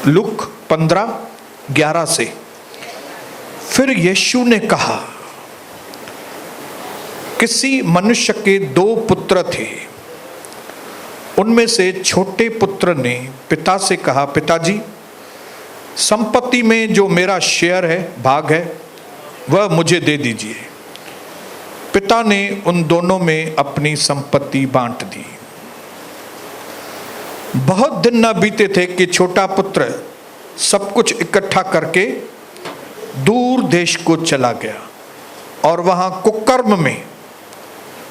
Look 15:11 से। फिर यीशु ने कहा, किसी मनुष्य के 2 पुत्र थे। उनमें से छोटे पुत्र ने पिता से कहा, पिताजी, संपत्ति में जो मेरा शेयर है, भाग है, वह मुझे दे दीजिए। पिता ने उन दोनों में अपनी संपत्ति बांट दी। बहुत दिन न बीते थे कि छोटा पुत्र सब कुछ इकट्ठा करके दूर देश को चला गया और वहां कुकर्म में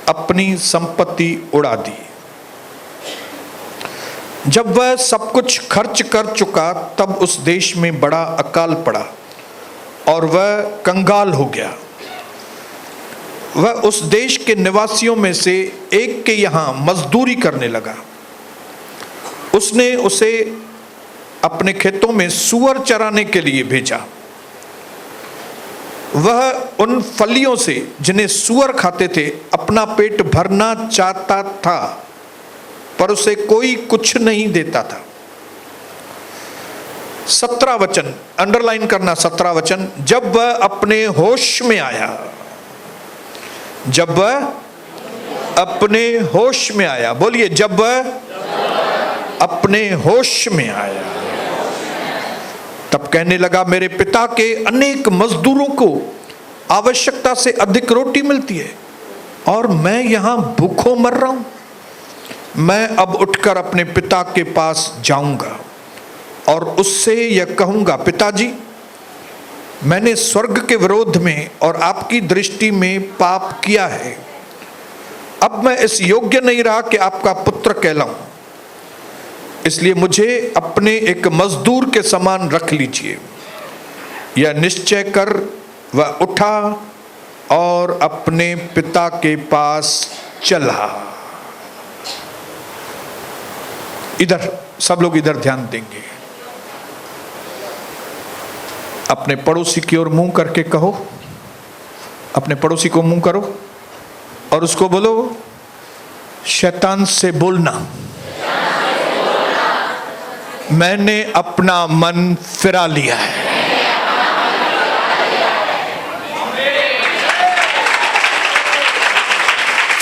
अपनी संपत्ति उड़ा दी। जब वह सब कुछ खर्च कर चुका तब उस देश में बड़ा अकाल पड़ा और वह कंगाल हो गया। वह उस देश के निवासियों में से एक के यहाँ मजदूरी करने लगा। उसने उसे अपने खेतों में सूअर चराने के लिए भेजा। वह उन फलियों से जिन्हें सूअर खाते थे अपना पेट भरना चाहता था, पर उसे कोई कुछ नहीं देता था। 17 वचन अंडरलाइन करना, 17 वचन। जब वह अपने होश में आया, जब वह अपने होश में आया, बोलिए, जब वह अपने होश में आया, तब कहने लगा, मेरे पिता के अनेक मजदूरों को आवश्यकता से अधिक रोटी मिलती है और मैं यहां भूखों मर रहा हूं। मैं अब उठकर अपने पिता के पास जाऊंगा और उससे यह कहूंगा, पिताजी, मैंने स्वर्ग के विरोध में और आपकी दृष्टि में पाप किया है। अब मैं इस योग्य नहीं रहा कि आपका पुत्र कहलाऊं, इसलिए मुझे अपने एक मजदूर के समान रख लीजिए। यह निश्चय कर वह उठा और अपने पिता के पास चला। इधर सब लोग इधर ध्यान देंगे। अपने पड़ोसी की ओर मुंह करके कहो, अपने पड़ोसी को मुंह करो और उसको बोलो, शैतान से बोलना, मैंने अपना मन फिरा लिया है।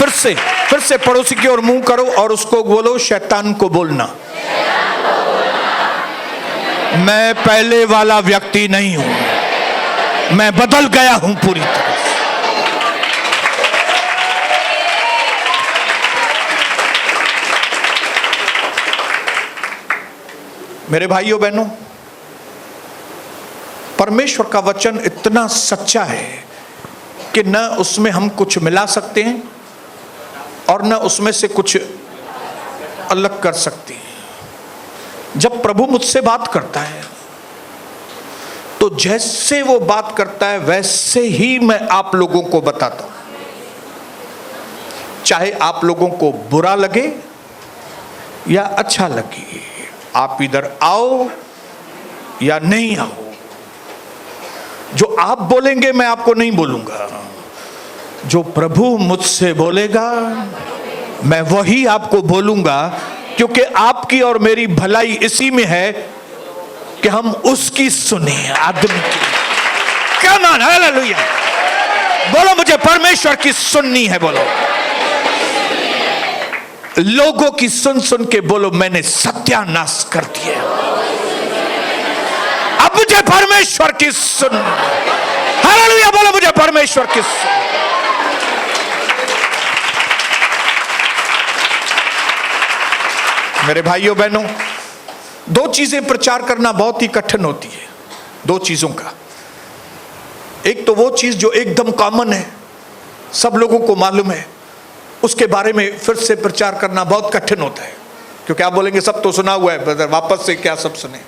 फिर से पड़ोसी की ओर मुंह करो और उसको बोलो, शैतान को बोलना, मैं पहले वाला व्यक्ति नहीं हूं, मैं बदल गया हूं पूरी तरह से। मेरे भाइयों बहनों, परमेश्वर का वचन इतना सच्चा है कि न उसमें हम कुछ मिला सकते हैं और न उसमें से कुछ अलग कर सकते हैं। जब प्रभु मुझसे बात करता है तो जैसे वो बात करता है वैसे ही मैं आप लोगों को बताता हूं, चाहे आप लोगों को बुरा लगे या अच्छा लगे। आप इधर आओ या नहीं आओ, जो आप बोलेंगे मैं आपको नहीं बोलूंगा, जो प्रभु मुझसे बोलेगा मैं वही आपको बोलूंगा, क्योंकि आपकी और मेरी भलाई इसी में है कि हम उसकी सुने, आदमी की। क्या मान, हालेलुया। बोलो, मुझे परमेश्वर की सुननी है। बोलो, लोगों की सुन सुन के बोलो, मैंने सत्यानाश कर दिया। अब मुझे परमेश्वर की सुन, हालेलुया। बोलो, मुझे परमेश्वर की सुन। मेरे भाइयों बहनों, 2 चीजें प्रचार करना बहुत ही कठिन होती है। 2 चीजों का, एक तो वो चीज जो एकदम कॉमन है, सब लोगों को मालूम है, उसके बारे में फिर से प्रचार करना बहुत कठिन होता है, क्योंकि आप बोलेंगे सब तो सुना हुआ है ब्रदर, वापस से क्या सब सुने।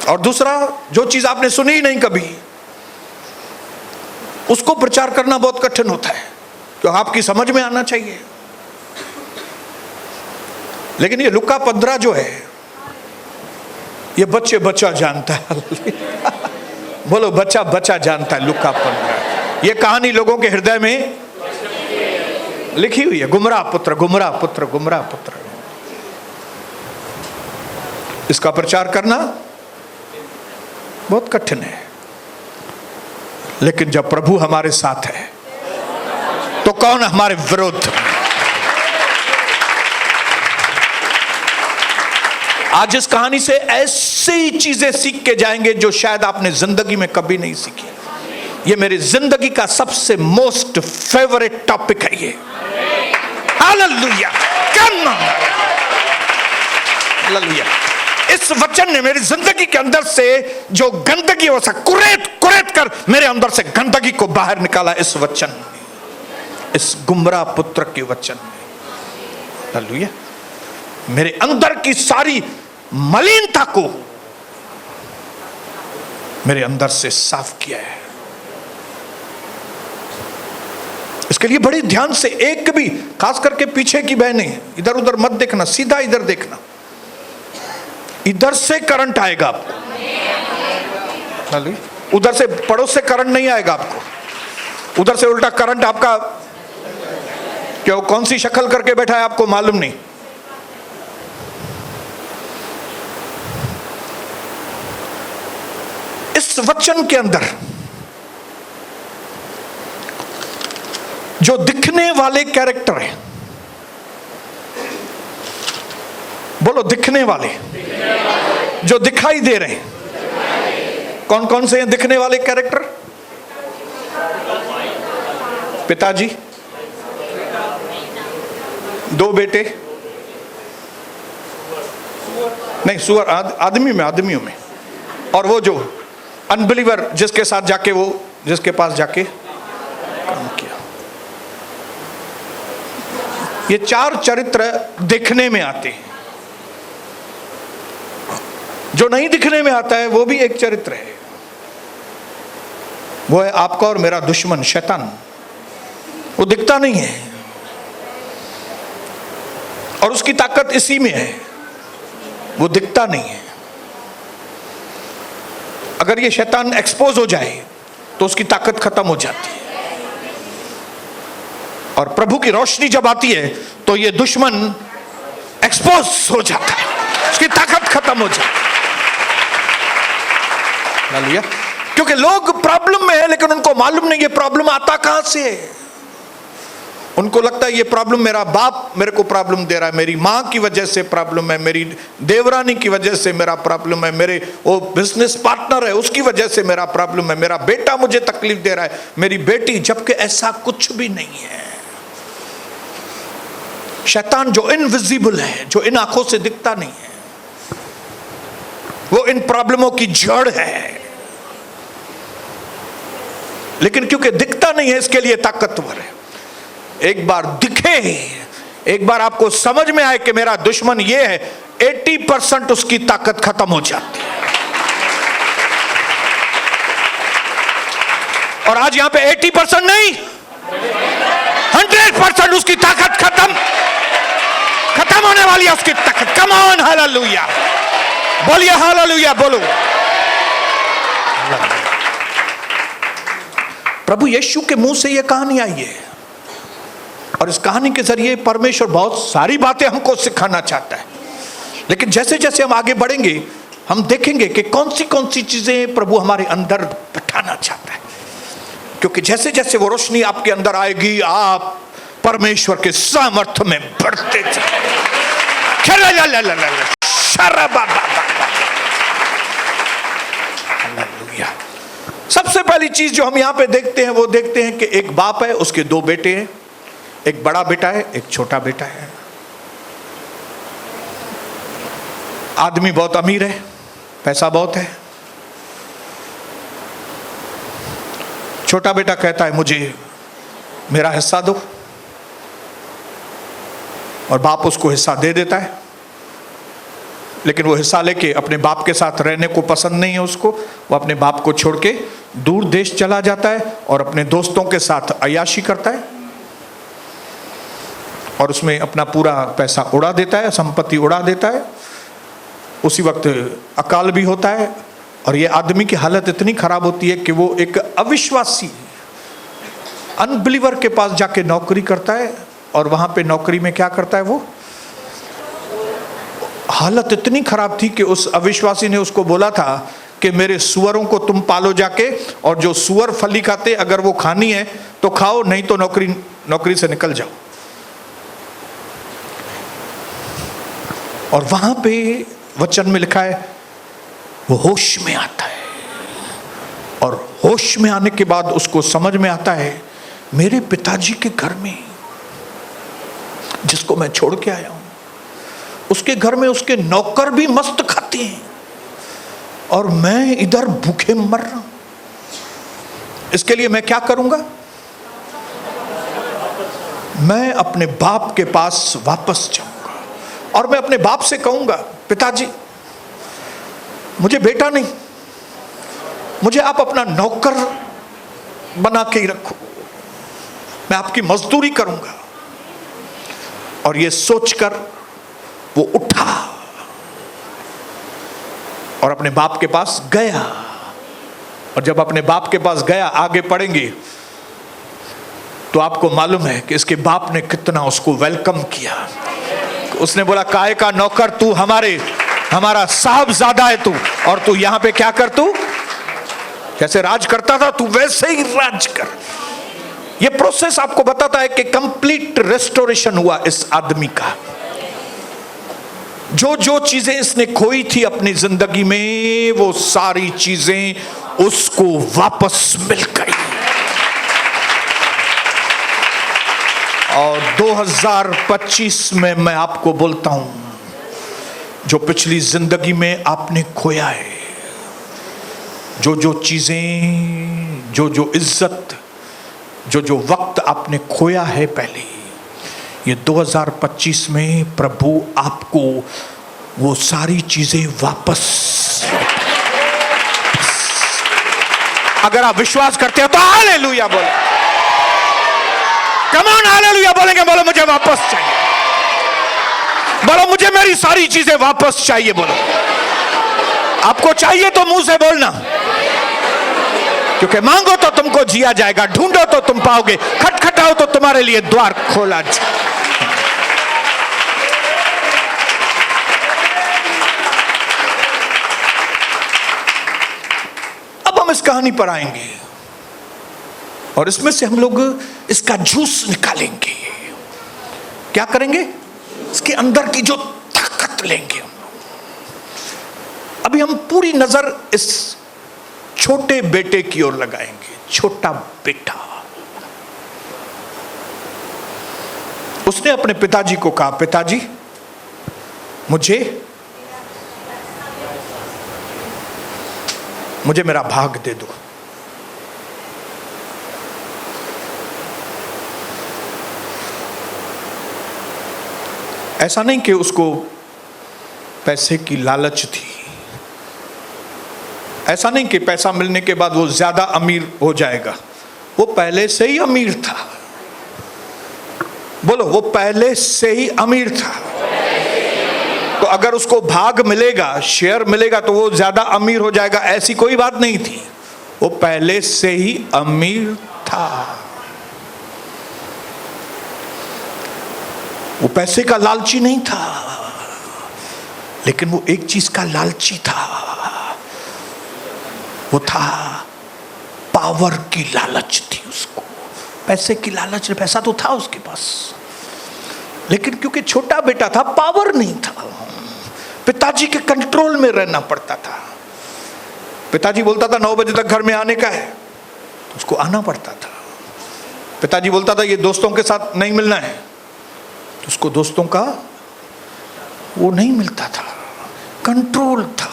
और दूसरा, जो चीज आपने सुनी ही नहीं कभी, उसको प्रचार करना बहुत कठिन होता है, क्योंकि आपकी समझ में आना चाहिए। लेकिन ये लूका 15 जो है, ये बच्चा जानता है। बोलो, बच्चा जानता है। लूका 15 ये कहानी लोगों के हृदय में लिखी हुई है। गुमराह पुत्र, गुमराह पुत्र, गुमराह पुत्र। इसका प्रचार करना बहुत कठिन है, लेकिन जब प्रभु हमारे साथ है तो कौन हमारे विरुद्ध। आज इस कहानी से ऐसी चीजें सीख के जाएंगे जो शायद आपने जिंदगी में कभी नहीं सीखी। ये मेरी जिंदगी का सबसे मोस्ट फेवरेट टॉपिक है ये। Hallelujah, hallelujah. इस वचन ने मेरी जिंदगी के अंदर से जो गंदगी हो सक कुरेद कर मेरे अंदर से गंदगी को बाहर निकाला। इस वचन ने, इस गुमराह पुत्र के वचन ने, हालेलुया, मेरे अंदर की सारी मलिनता को मेरे अंदर से साफ किया है। इसके लिए बड़े ध्यान से, एक भी, खास करके पीछे की बहनें, इधर उधर मत देखना, सीधा इधर देखना। इधर से करंट आएगा आपको, उधर से पड़ोस से करंट नहीं आएगा आपको। उधर से उल्टा करंट आपका, क्यों, कौन सी शक्ल करके बैठा है आपको मालूम नहीं। इस वचन के अंदर जो दिखने वाले कैरेक्टर हैं, बोलो दिखने वाले, जो दिखाई दे रहे हैं, कौन कौन से हैं दिखने वाले कैरेक्टर? पिताजी, दो बेटे, नहीं सुअर, आदमियों में, और वो जो अनबिलीवर जिसके साथ जाके, वो जिसके पास जाके काम किया। ये चार चरित्र दिखने में आते हैं। जो नहीं दिखने में आता है वो भी एक चरित्र है, वो है आपका और मेरा दुश्मन शैतान। वो दिखता नहीं है और उसकी ताकत इसी में है, वो दिखता नहीं है। अगर ये शैतान एक्सपोज हो जाए तो उसकी ताकत खत्म हो जाती है, और प्रभु की रोशनी जब आती है तो ये दुश्मन एक्सपोज हो जाता है, उसकी ताकत खत्म हो जाती है। क्योंकि लोग प्रॉब्लम में है, लेकिन उनको मालूम नहीं ये प्रॉब्लम आता कहां से है। उनको लगता है ये प्रॉब्लम मेरा बाप मेरे को प्रॉब्लम दे रहा है, मेरी माँ की वजह से प्रॉब्लम है, मेरी देवरानी की वजह से मेरा प्रॉब्लम है, मेरे वो बिजनेस पार्टनर है उसकी वजह से मेरा प्रॉब्लम है, मेरा बेटा मुझे तकलीफ दे रहा है, मेरी बेटी। जबकि ऐसा कुछ भी नहीं है। शैतान जो इनविजिबल है, जो इन आंखों से दिखता नहीं है, वो इन प्रॉब्लमों की जड़ है। लेकिन क्योंकि दिखता नहीं है इसके लिए ताकतवर है। एक बार दिखे, एक बार आपको समझ में आए कि मेरा दुश्मन ये है, 80% उसकी ताकत खत्म हो जाती है। और आज यहां पे 80% नहीं, 100% उसकी ताकत खत्म होने वाली है। उसकी ताकत, कम ऑन, हालेलुया, बोलिए हालेलुया, बोलो। प्रभु यीशु के मुंह से यह कहानी आई है, और इस कहानी के जरिए परमेश्वर बहुत सारी बातें हमको सिखाना चाहता है। लेकिन जैसे जैसे हम आगे बढ़ेंगे हम देखेंगे कि कौन सी चीजें प्रभु हमारे अंदर बैठाना चाहता है। क्योंकि जैसे जैसे वो रोशनी आपके अंदर आएगी, आप परमेश्वर के सामर्थ्य में बढ़ते जाएंगे। सबसे पहली चीज जो हम यहां पे देखते हैं, वो देखते हैं कि एक बाप है, उसके दो बेटे हैं, एक बड़ा बेटा है, एक छोटा बेटा है। आदमी बहुत अमीर है, पैसा बहुत है। छोटा बेटा कहता है मुझे मेरा हिस्सा दो, और बाप उसको हिस्सा दे देता है। लेकिन वो हिस्सा लेके अपने बाप के साथ रहने को पसंद नहीं है उसको। वो अपने बाप को छोड़ के दूर देश चला जाता है और अपने दोस्तों के साथ अय्याशी करता है, और उसमें अपना पूरा पैसा उड़ा देता है, संपत्ति उड़ा देता है। उसी वक्त अकाल भी होता है, और ये आदमी की हालत इतनी खराब होती है कि वो एक अविश्वासी अनबिलीवर के पास जाके नौकरी करता है। और वहां पे नौकरी में क्या करता है, वो हालत इतनी खराब थी कि उस अविश्वासी ने उसको बोला था कि मेरे सुअरों को तुम पालो जाके, और जो सुअर फली खाते अगर वो खानी है तो खाओ, नहीं तो नौकरी से निकल जाओ। और वहां पे वचन में लिखा है वो होश में आता है, और होश में आने के बाद उसको समझ में आता है मेरे पिताजी के घर में, जिसको मैं छोड़ के आया हूं, उसके घर में उसके नौकर भी मस्त खाते हैं और मैं इधर भूखे मर रहा हूं। इसके लिए मैं क्या करूंगा? मैं अपने बाप के पास वापस जाऊंगा और मैं अपने बाप से कहूंगा, पिताजी मुझे बेटा नहीं, मुझे आप अपना नौकर बना के ही रखो, मैं आपकी मजदूरी करूंगा। और ये सोचकर वो उठा और अपने बाप के पास गया। और जब अपने बाप के पास गया, आगे पढ़ेंगे तो आपको मालूम है कि इसके बाप ने कितना उसको वेलकम किया। उसने बोला, काहे का नौकर तू, हमारा साहबजादा है तू, और तू यहां पे क्या कर, तू जैसे राज करता था तू वैसे ही राज कर। ये प्रोसेस आपको बताता है कि कंप्लीट रेस्टोरेशन हुआ इस आदमी का। जो जो चीजें इसने खोई थी अपनी जिंदगी में, वो सारी चीजें उसको वापस मिल गई। और 2025 में मैं आपको बोलता हूं, जो पिछली जिंदगी में आपने खोया है, जो जो चीजें, जो जो इज्जत, जो जो वक्त आपने खोया है पहले, ये 2025 में प्रभु आपको वो सारी चीजें वापस। अगर आप विश्वास करते हो तो हालेलुया बोलो, कम ऑन हालेलुया बोलेंगे। बोलो मुझे वापस चाहिए, बोलो मुझे मेरी सारी चीजें वापस चाहिए। बोलो आपको चाहिए तो मुंह से बोलना, क्योंकि मांगो तो तुमको जिया जाएगा, ढूंढो तो तुम पाओगे, खटखटाओ तो तुम्हारे लिए द्वार खोला जाए। अब हम इस कहानी पर आएंगे और इसमें से हम लोग इसका जूस निकालेंगे। क्या करेंगे? इसके अंदर की जो ताकत लेंगे हम लोग। अभी हम पूरी नजर इस छोटे बेटे की ओर लगाएंगे। छोटा बेटा, उसने अपने पिताजी को कहा, पिताजी मुझे मेरा भाग दे दो। ऐसा नहीं कि उसको पैसे की लालच थी, ऐसा नहीं कि पैसा मिलने के बाद वो ज्यादा अमीर हो जाएगा। वो पहले से ही अमीर था। बोलो, वो पहले से ही अमीर था। तो अगर उसको भाग मिलेगा, शेयर मिलेगा, तो वो ज्यादा अमीर हो जाएगा, ऐसी कोई बात नहीं थी। वो पहले से ही अमीर था। वो पैसे का लालची नहीं था, लेकिन वो एक चीज का लालची था। वो था पावर की लालच थी उसको। पैसे की लालच, पैसा तो था उसके पास, लेकिन क्योंकि छोटा बेटा था, पावर नहीं था। पिताजी के कंट्रोल में रहना पड़ता था। पिताजी बोलता था 9 बजे तक घर में आने का है, तो उसको आना पड़ता था। पिताजी बोलता था ये दोस्तों के साथ नहीं मिलना है, तो उसको दोस्तों का वो नहीं मिलता था। कंट्रोल था।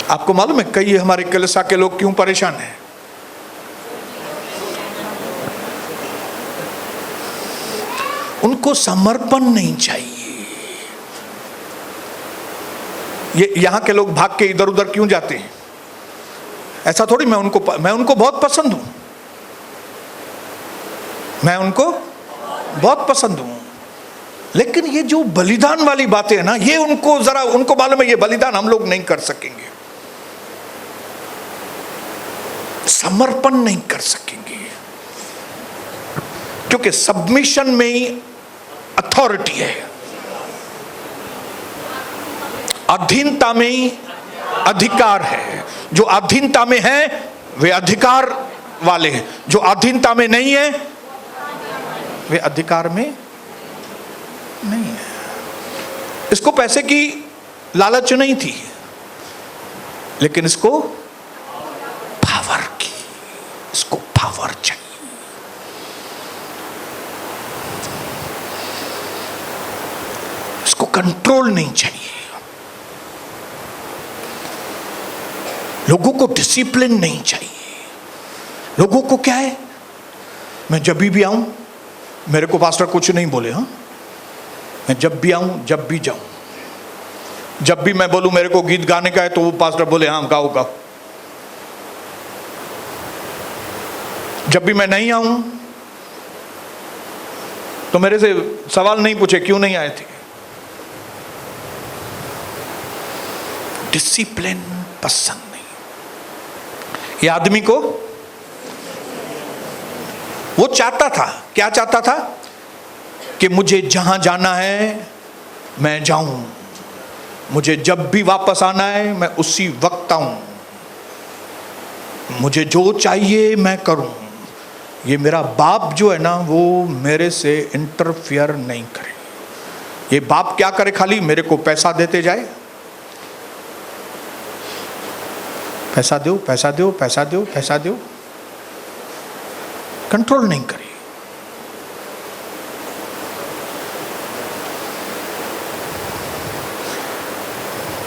आपको मालूम है कई हमारे कलीसिया के लोग क्यों परेशान हैं? उनको समर्पण नहीं चाहिए। ये यहां के लोग भाग के इधर उधर क्यों जाते हैं? ऐसा थोड़ी, मैं उनको बहुत पसंद हूं, मैं उनको बहुत पसंद हूं, लेकिन ये जो बलिदान वाली बातें है ना, ये उनको मालूम है ये बलिदान हम लोग नहीं कर सकेंगे, समर्पण नहीं कर सकेंगे। क्योंकि सबमिशन में ही अथॉरिटी है, अधीनता में ही अधिकार है। जो अधीनता में है वे अधिकार वाले हैं, जो अधीनता में नहीं है वे अधिकार में नहीं है। इसको पैसे की लालच नहीं थी, लेकिन इसको पावर की, इसको पावर चाहिए। इसको कंट्रोल नहीं चाहिए। लोगों को डिसिप्लिन नहीं चाहिए। लोगों को क्या है, मैं जब भी आऊं, मेरे को पास्टर कुछ नहीं बोले, हाँ, मैं जब भी आऊं, जब भी जाऊं, जब भी मैं बोलूं मेरे को गीत गाने का है तो वो पास्टर बोले हाँ गाओ गाओ। जब भी मैं नहीं आऊं तो मेरे से सवाल नहीं पूछे क्यों नहीं आए थे। डिसिप्लिन पसंद नहीं। ये आदमी को वो चाहता था, क्या चाहता था कि मुझे जहां जाना है मैं जाऊं, मुझे जब भी वापस आना है मैं उसी वक्त आऊं, मुझे जो चाहिए मैं करूं। ये मेरा बाप जो है ना वो मेरे से इंटरफियर नहीं करे। ये बाप क्या करे, खाली मेरे को पैसा देते जाए, पैसा दो पैसा दो पैसा दो पैसा दो, कंट्रोल नहीं करे।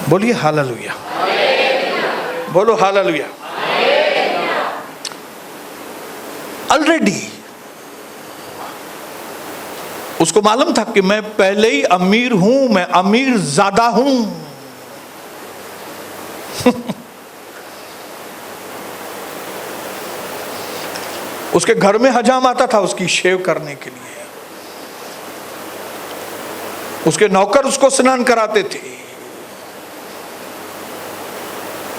बोलिए हालेलुया, बोलो हालेलुया। ऑलरेडी उसको मालूम था कि मैं पहले ही अमीर हूं, मैं अमीर ज्यादा हूं। उसके घर में हजाम आता था उसकी शेव करने के लिए, उसके नौकर उसको स्नान कराते थे,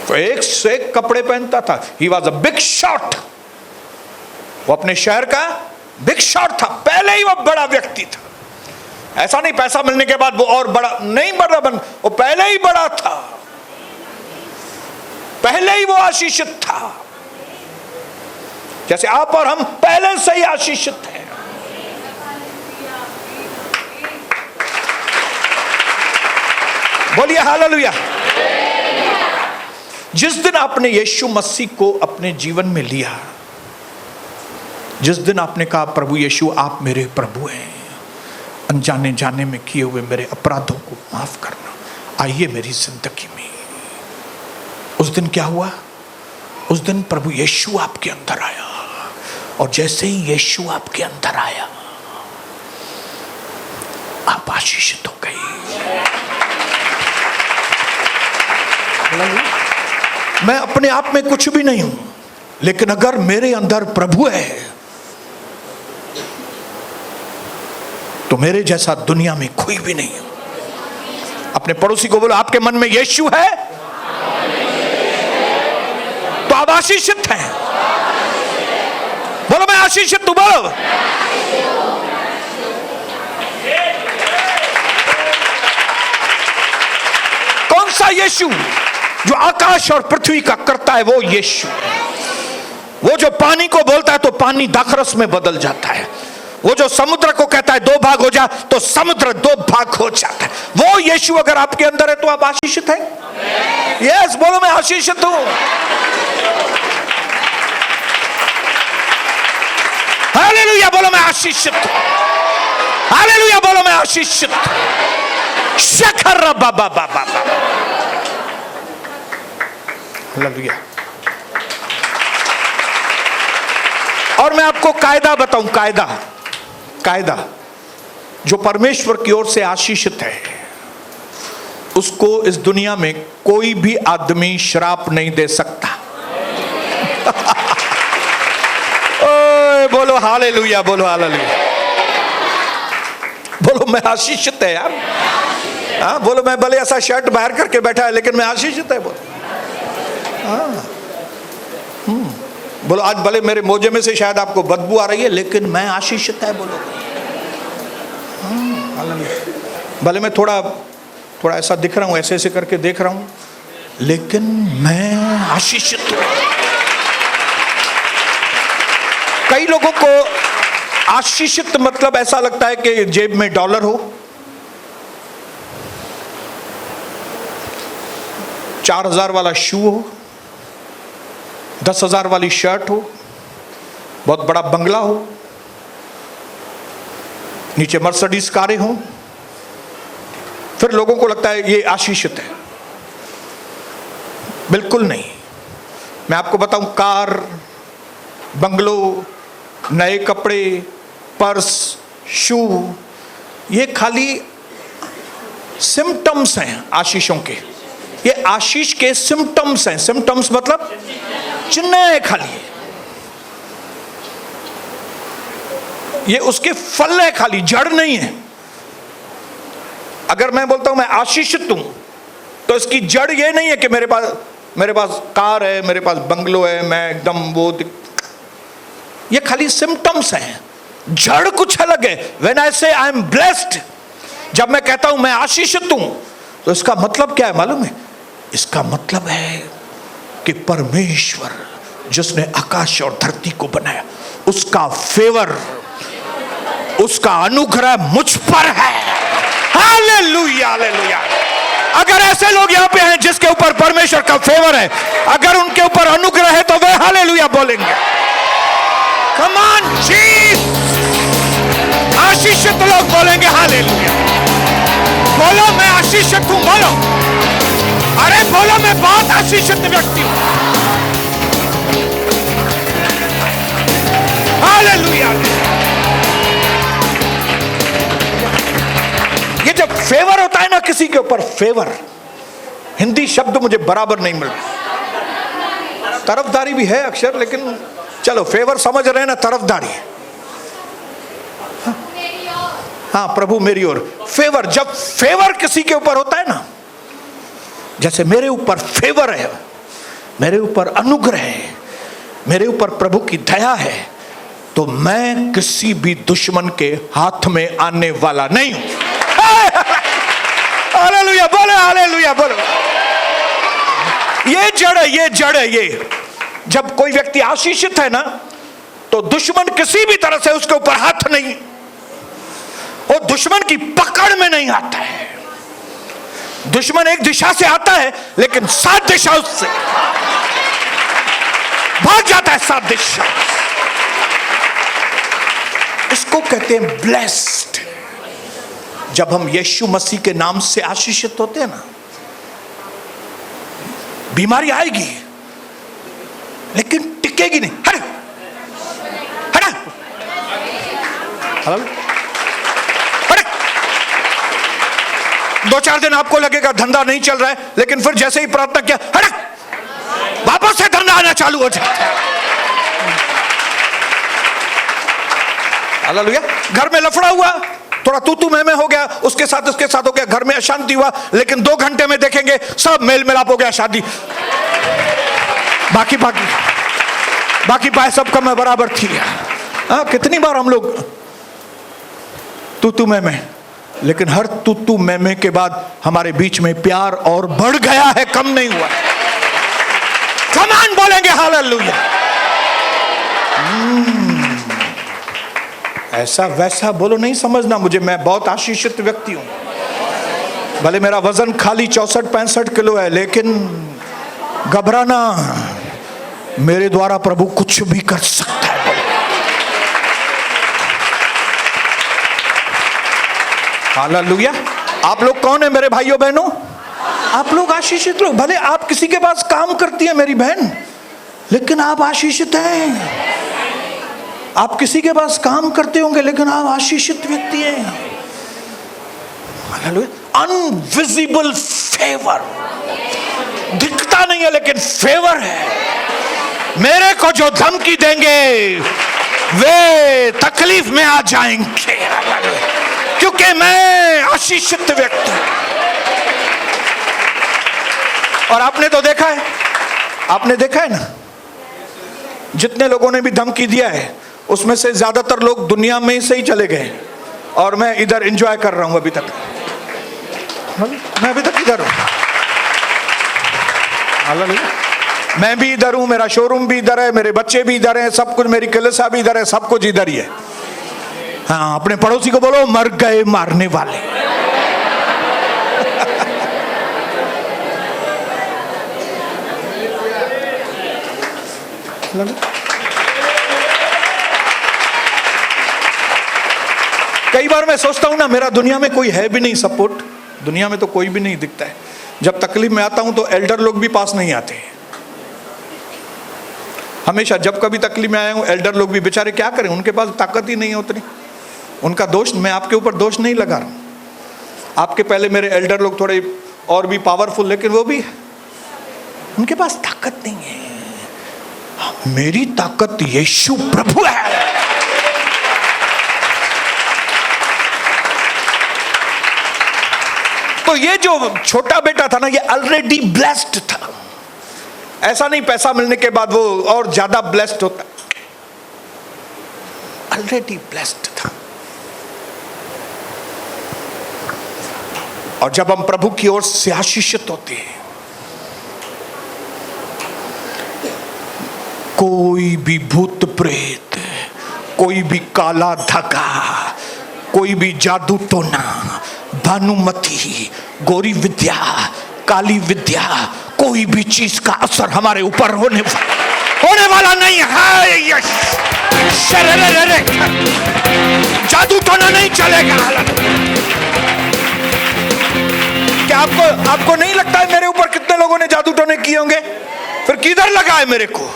तो एक से एक कपड़े पहनता था। He was a big shot, वो अपने शहर का बिग शॉट था, पहले ही वो बड़ा व्यक्ति था। ऐसा नहीं पैसा मिलने के बाद वो और बड़ा नहीं बड़ा बन, वो पहले ही बड़ा था, पहले ही वो आशीषित था। जैसे आप और हम पहले से ही आशीषित हैं। बोलिए हालेलुया। जिस दिन आपने यीशु मसीह को अपने जीवन में लिया, जिस दिन आपने कहा प्रभु यीशु आप मेरे प्रभु हैं, अनजाने जाने में किए हुए मेरे अपराधों को माफ करना, आइए मेरी जिंदगी में, उस दिन क्या हुआ? उस दिन प्रभु यीशु आपके अंदर आया, और जैसे ही यीशु आपके अंदर आया आप आशीषित हो गई। मैं अपने आप में कुछ भी नहीं हूं, लेकिन अगर मेरे अंदर प्रभु है तो मेरे जैसा दुनिया में कोई भी नहीं है। अपने पड़ोसी को बोलो आपके मन में यीशु है तो आप आशीषित हैं। बोलो मैं आशीषित हूं, बोलो। कौन सा यीशु? जो आकाश और पृथ्वी का करता है वो यीशु। वो जो पानी को बोलता है तो पानी दाखरस में बदल जाता है। वो जो समुद्र को कहता है दो भाग हो जा तो समुद्र दो भाग हो जाता है। वो यीशु अगर आपके अंदर है तो आप आशीषित हैं। यस, बोलो मैं आशीषित हूं। हालेलुया, बोलो मैं आशीषित हूं। हालेलुया, बोलो मैं आशीषित हूं। शखर बाबा बाबा। हालेलुया। और मैं आपको कायदा बताऊं, कायदा जो परमेश्वर की ओर से आशीषित है उसको इस दुनिया में कोई भी आदमी श्राप नहीं दे सकता। ओए बोलो हालेलुया, बोलो हालेलुया। बोलो मैं आशीषित है यार। हाँ बोलो, मैं भले ऐसा शर्ट बाहर करके बैठा है लेकिन मैं आशीषित है। बोलो हाँ। बोलो आज भले मेरे मोजे में से शायद आपको बदबू आ रही है, लेकिन मैं आशीषित है। बोलो भले मैं थोड़ा थोड़ा ऐसा दिख रहा हूं, ऐसे ऐसे करके देख रहा हूं, लेकिन मैं आशीषित हूं। कई लोगों को आशीषित मतलब ऐसा लगता है कि जेब में डॉलर हो, 4,000 वाला शू हो, 10,000 वाली शर्ट हो, बहुत बड़ा बंगला हो, नीचे मर्सिडीज कारें हो, फिर लोगों को लगता है ये आशीषित है। बिल्कुल नहीं। मैं आपको बताऊं, कार, बंगलो, नए कपड़े, पर्स, शू, ये खाली सिम्टम्स हैं आशीषों के। ये आशीष के सिम्टम्स हैं। सिम्टम्स मतलब चिन्ह है खाली, ये उसके फल है खाली, जड़ नहीं है। अगर मैं बोलता हूं मैं आशीषित हूं, तो इसकी जड़ ये नहीं है कि मेरे पास कार है, मेरे पास बंगलो है, मैं एकदम वो, ये खाली सिम्टम्स हैं, जड़ कुछ अलग है। व्हेन आई से आई एम ब्लेस्ड, जब मैं कहता हूं मैं आशीषित हूं, तो इसका मतलब क्या है मालूम है? इसका मतलब है कि परमेश्वर जिसने आकाश और धरती को बनाया, उसका फेवर, उसका अनुग्रह मुझ पर है। Hallelujah, hallelujah. अगर ऐसे लोग यहां पे हैं जिसके ऊपर परमेश्वर का फेवर है, अगर उनके ऊपर अनुग्रह है, तो वे हालेलुया बोलेंगे। Come on Jesus. आशीषित लोग बोलेंगे हालेलुया। बोलो मैं आशीषित हूं, बोलो। अरे बोलो मैं बहुत आशीषित व्यक्ति हूं। हालेलुया। ये जब फेवर होता है ना किसी के ऊपर, फेवर, हिंदी शब्द मुझे बराबर नहीं मिल रहा, तरफदारी भी है अक्षर, लेकिन चलो फेवर समझ रहे हैं ना, तरफदारी। हाँ, प्रभु मेरी ओर फेवर। जब फेवर किसी के ऊपर होता है ना, जैसे मेरे ऊपर फेवर है, मेरे ऊपर अनुग्रह है, मेरे ऊपर प्रभु की दया है, तो मैं किसी भी दुश्मन के हाथ में आने वाला नहीं हूं। हालेलुया बोलो, हालेलुया बोलो। ये जड़ है, ये जड़ है। ये जब कोई व्यक्ति आशीषित है ना, तो दुश्मन किसी भी तरह से उसके ऊपर हाथ नहीं, वो दुश्मन की पकड़ में नहीं आता है। दुश्मन एक दिशा से आता है, लेकिन 7 दिशा उससे भाग जाता है, 7 दिशा। इसको कहते हैं ब्लेस्ड। जब हम यीशु मसीह के नाम से आशीषित होते हैं ना, बीमारी आएगी लेकिन टिकेगी नहीं। हट हट हट। 2-4 दिन आपको लगेगा धंधा नहीं चल रहा है, लेकिन फिर जैसे ही प्रार्थना किया, हट, वापस से धंधा आना चालू हो जाता है। हालेलुया। घर में लफड़ा हुआ, थोड़ा तू मैं हो गया, उसके साथ हो गया, घर में अशांति हुआ, लेकिन 2 घंटे में देखेंगे सब मेल मिलाप हो गया, शादी। बाकी बाय सबका मैं बराबर थी। कितनी बार हम लोग तू मैं, लेकिन हर तू मैं के बाद हमारे बीच में प्यार और बढ़ गया है, कम नहीं हुआ। कमान बोलेंगे हालेलुया। ऐसा वैसा बोलो नहीं समझना मुझे, मैं बहुत आशीषित व्यक्ति हूं। भले मेरा वजन खाली 64-65 किलो है, लेकिन घबराना, मेरे द्वारा प्रभु कुछ भी कर सकता है। हालेलुया। आप लोग कौन है मेरे भाइयों बहनों? आप लोग आशीषित लोग। भले आप किसी के पास काम करती है मेरी बहन, लेकिन आप आशीषित हैं। आप किसी के पास काम करते होंगे, लेकिन आप आशीषित व्यक्ति हैं। हालेलुया। अनविजिबल फेवर, दिखता नहीं है लेकिन फेवर है। मेरे को जो धमकी देंगे वे तकलीफ में आ जाएंगे, क्योंकि मैं आशीषित व्यक्ति हूं। और आपने तो देखा है, आपने देखा है ना, जितने लोगों ने भी धमकी दिया है उसमें से ज्यादातर लोग दुनिया में से ही चले गए और मैं इधर एंजॉय कर रहा हूं अभी तक। मैं अभी तक इधर हूं, मैं भी इधर हूं, मेरा शोरूम भी इधर है, मेरे बच्चे भी इधर हैं, सब कुछ, मेरी कलीसिया भी इधर है, सब कुछ इधर ही है। हाँ, अपने पड़ोसी को बोलो मर गए मारने वाले। कई बार मैं सोचता हूं ना, मेरा दुनिया में कोई है भी नहीं सपोर्ट, दुनिया में तो कोई भी नहीं दिखता है। जब तकलीफ में आता हूं तो एल्डर लोग भी पास नहीं आते। हमेशा जब कभी तकलीफ में आया हूं, एल्डर लोग भी बेचारे क्या करें, उनके पास ताकत ही नहीं है उतनी। उनका दोष, मैं आपके ऊपर दोष नहीं लगा रहा हूं, आपके पहले मेरे एल्डर लोग थोड़े और भी पावरफुल, लेकिन वो भी उनके पास ताकत नहीं है। मेरी ताकत यीशु प्रभु है। तो ये जो छोटा बेटा था ना, ये ऑलरेडी ब्लेस्ड था। ऐसा नहीं पैसा मिलने के बाद वो और ज्यादा ब्लेस्ड होता, ऑलरेडी ब्लेस्ड था। और जब हम प्रभु की ओर से आशीषित होते हैं, कोई भी भूत प्रेत, कोई भी काला धगा, कोई भी जादू टोना, भानुमती, गोरी विद्या, काली विद्या, कोई भी चीज का असर हमारे ऊपर होने वाला नहीं है। जादू टोना नहीं चलेगा। क्या आपको नहीं लगता है मेरे ऊपर कितने लोगों ने जादू टोने किए होंगे? फिर किधर लगा है मेरे को?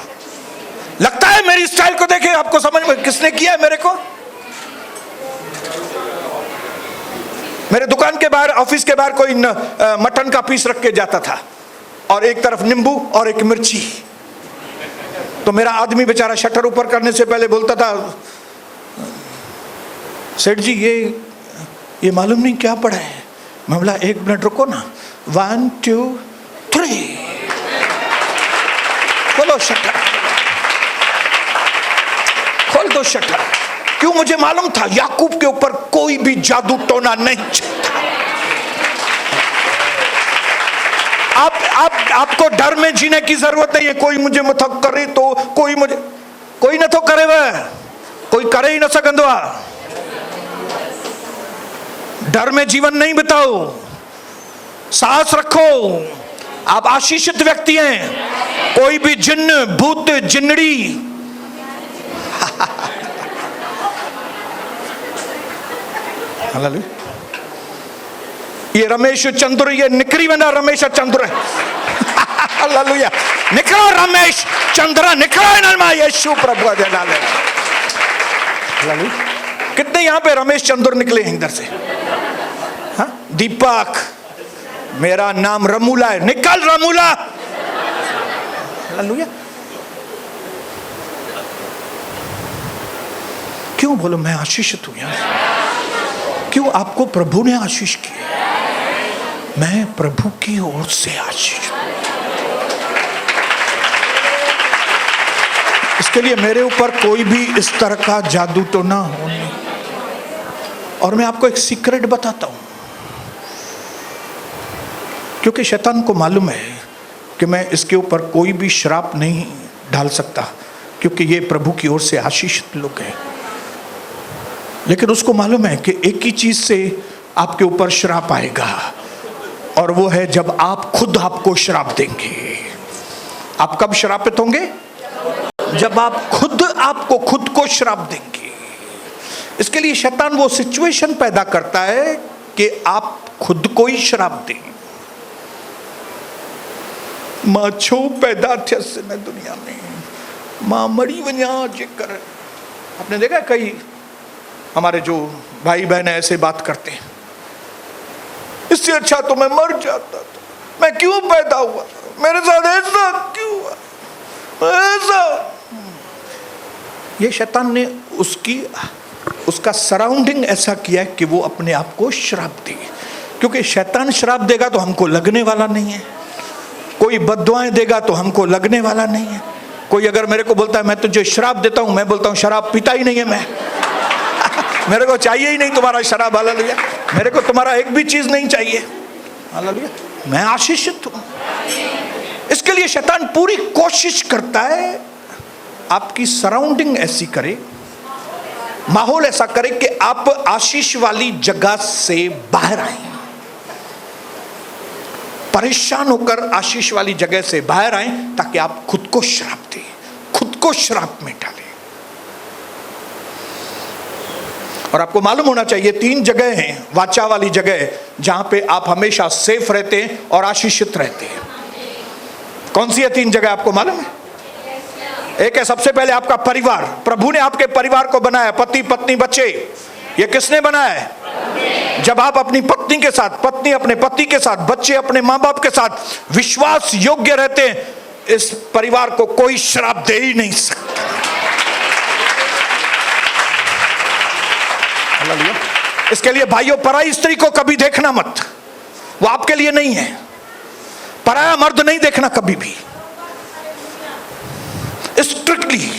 लगता है मेरी स्टाइल को देखे आपको समझ में किसने किया है मेरे को? मेरे दुकान के बाहर, ऑफिस के बाहर कोई मटन का पीस रख के जाता था और एक तरफ नींबू और एक मिर्ची। तो मेरा आदमी बेचारा शटर ऊपर करने से पहले बोलता था, सेठ जी ये मालूम नहीं क्या पड़ा है। मैं बोला 1 मिनट रुको ना, 1 2 3 खोलो शटर, खोल दो शटर। क्यों? मुझे मालूम था याकूब के ऊपर कोई भी जादू टोना नहीं चलता। आपको डर में जीने की जरूरत नहीं है। कोई मुझे मथक करे तो कोई न तो करे, वह कोई करे ही न सकंदो। डर में जीवन नहीं बिताओ, साहस रखो, आप आशीषित व्यक्ति हैं। कोई भी जिन्न, भूत, जिन्नड़ी ये रमेश चंद्र, ये निकरी वेंदा रमेश चंद्र। हालेलुया, निकलो रमेश चंद्र, निकलो इन्हनि मां यीशु प्रभु जे नाले। कितने यहाँ पे रमेश चंद्र निकले हैं इधर से? हाँ, दीपक, मेरा नाम रमूला है, निकल रमूला। हालेलुया। क्यों? बोलो मैं आशीषित हूं यार। क्यों? आपको प्रभु ने आशीष की, मैं प्रभु की ओर से आशीष। इसके लिए मेरे ऊपर कोई भी इस तरह का जादू तो ना हो। और मैं आपको एक सीक्रेट बताता हूं, क्योंकि शैतान को मालूम है कि मैं इसके ऊपर कोई भी श्राप नहीं डाल सकता, क्योंकि ये प्रभु की ओर से आशीषित लोग हैं। लेकिन उसको मालूम है कि एक ही चीज से आपके ऊपर श्राप आएगा, और वो है जब आप खुद आपको श्राप देंगे। आप कब श्रापित होंगे? जब आप खुद को श्राप देंगे। इसके लिए शैतान वो सिचुएशन पैदा करता है कि आप खुद को ही श्राप दें। मां छो पैदा थियसि न दुनिया में, मां मरी वञा जेकर। आपने देखा कई हमारे जो भाई बहन ऐसे बात करते हैं, इससे अच्छा तो मैं मर जाता था, मैं क्यों पैदा हुआ, मेरे साथ ऐसा क्यों हुआ, ऐसा। ये शैतान ने उसका सराउंडिंग ऐसा किया है कि वो अपने आप को श्राप दे। क्योंकि शैतान श्राप देगा तो हमको लगने वाला नहीं है, कोई बद्दुआएं देगा तो हमको लगने वाला नहीं है। कोई अगर मेरे को बोलता है मैं तुझे शराब देता हूं, मैं बोलता हूं शराब पीता ही नहीं है मैं मेरे को चाहिए ही नहीं तुम्हारा शराब, हालेलुया। मेरे को तुम्हारा एक भी चीज नहीं चाहिए, हालेलुया। मैं आशीषित हूं। इसके लिए शैतान पूरी कोशिश करता है आपकी सराउंडिंग ऐसी करे, माहौल ऐसा करे कि आप आशीष वाली जगह से बाहर आए, परेशान होकर आशीष वाली जगह से बाहर आए, ताकि आप खुद को श्राप दें, खुद को श्राप में डालें। और आपको मालूम होना चाहिए 3 जगह हैं वाचा वाली जगह जहां पे आप हमेशा सेफ रहते हैं और आशीषित रहते हैं। कौन सी है 3 जगह आपको मालूम है? एक है सबसे पहले आपका परिवार। प्रभु ने आपके परिवार को बनाया, पति पत्नी बच्चे। ये किसने बनाया है? जब आप अपनी पत्नी के साथ, पत्नी अपने पति के साथ, बच्चे अपने माँ बाप के साथ विश्वास योग्य रहते हैं, इस परिवार को कोई श्राप दे ही नहीं सकता। इसके लिए भाइयों, पराई स्त्री को कभी देखना मत, वो आपके लिए नहीं है। पराया मर्द नहीं देखना कभी भी, स्ट्रिक्टली।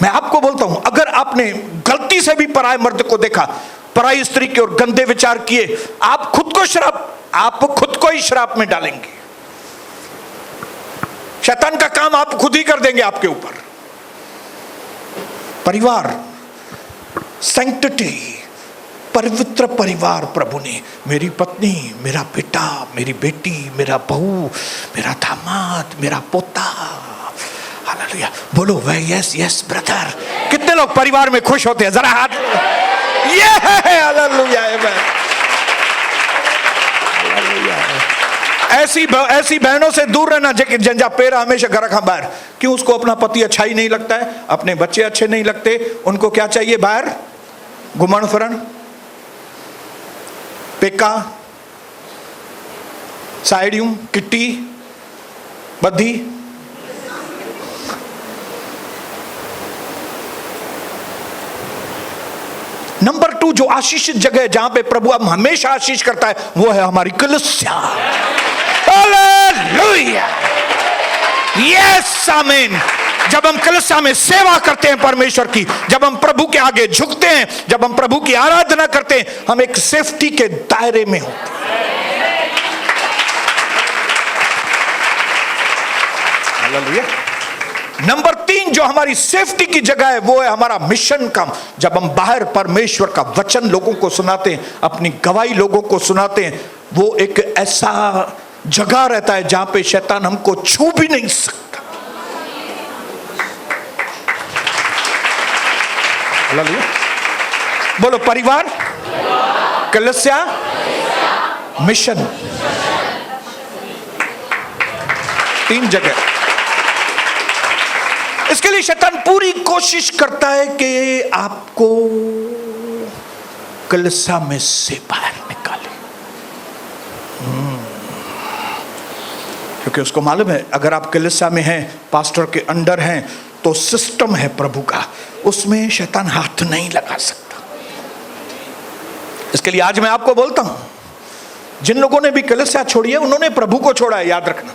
मैं आपको बोलता हूं, अगर आपने गलती से भी पराये मर्द को देखा, पराई स्त्री की ओर गंदे विचार किए, आप खुद को ही श्राप में डालेंगे। शैतान का काम आप खुद ही कर देंगे आपके ऊपर। परिवार, सैंक्टिटी, पवित्र परिवार प्रभु ने, मेरी पत्नी, मेरा बेटा, मेरी बेटी, मेरा बहू, मेरा दामाद, मेरा पोता, हालेलुया। बोलो वह यस यस ब्रदर। कितने लोग परिवार में खुश होते हैं? जरा हाथ। ये है हालेलुया। ऐसी बहनों से दूर रहना जंजा पेरा हमेशा घर रखा बाहर। क्यों? उसको अपना पति अच्छा ही नहीं लगता है, अपने बच्चे अच्छे नहीं लगते, उनको क्या चाहिए? बाहर घुमन फिरन, पेका, साइडियों, किट्टी, बद्धी। नंबर 2 जो आशीषित जगह है, जहां पे प्रभु अब हमेशा आशीष करता है, वो है हमारी कलीसिया। हालेलुया, यस, आमीन। जब हम कलीसिया में सेवा करते हैं परमेश्वर की, जब हम प्रभु के आगे झुकते हैं, जब हम प्रभु की आराधना करते हैं, हम एक सेफ्टी के दायरे में होते हैं। हालेलुया। नंबर 3 जो हमारी सेफ्टी की जगह है, वो है हमारा मिशन काम। जब हम बाहर परमेश्वर का वचन लोगों को सुनाते हैं, अपनी गवाही लोगों को सुनाते हैं, वो एक ऐसा जगह रहता है जहां पे शैतान हमको छू भी नहीं सकता। बोलो परिवार, कलीसिया, मिशन, 3 जगह। इसके लिए शैतान पूरी कोशिश करता है कि आपको कलीसिया में से बाहर निकाले, क्योंकि उसको मालूम है अगर आप कलीसिया में हैं, पास्टर के अंडर हैं, तो सिस्टम है प्रभु का, उसमें शैतान हाथ नहीं लगा सकता। इसके लिए आज मैं आपको बोलता हूं, जिन लोगों ने भी कलीसिया छोड़ी है, उन्होंने प्रभु को छोड़ा है, याद रखना।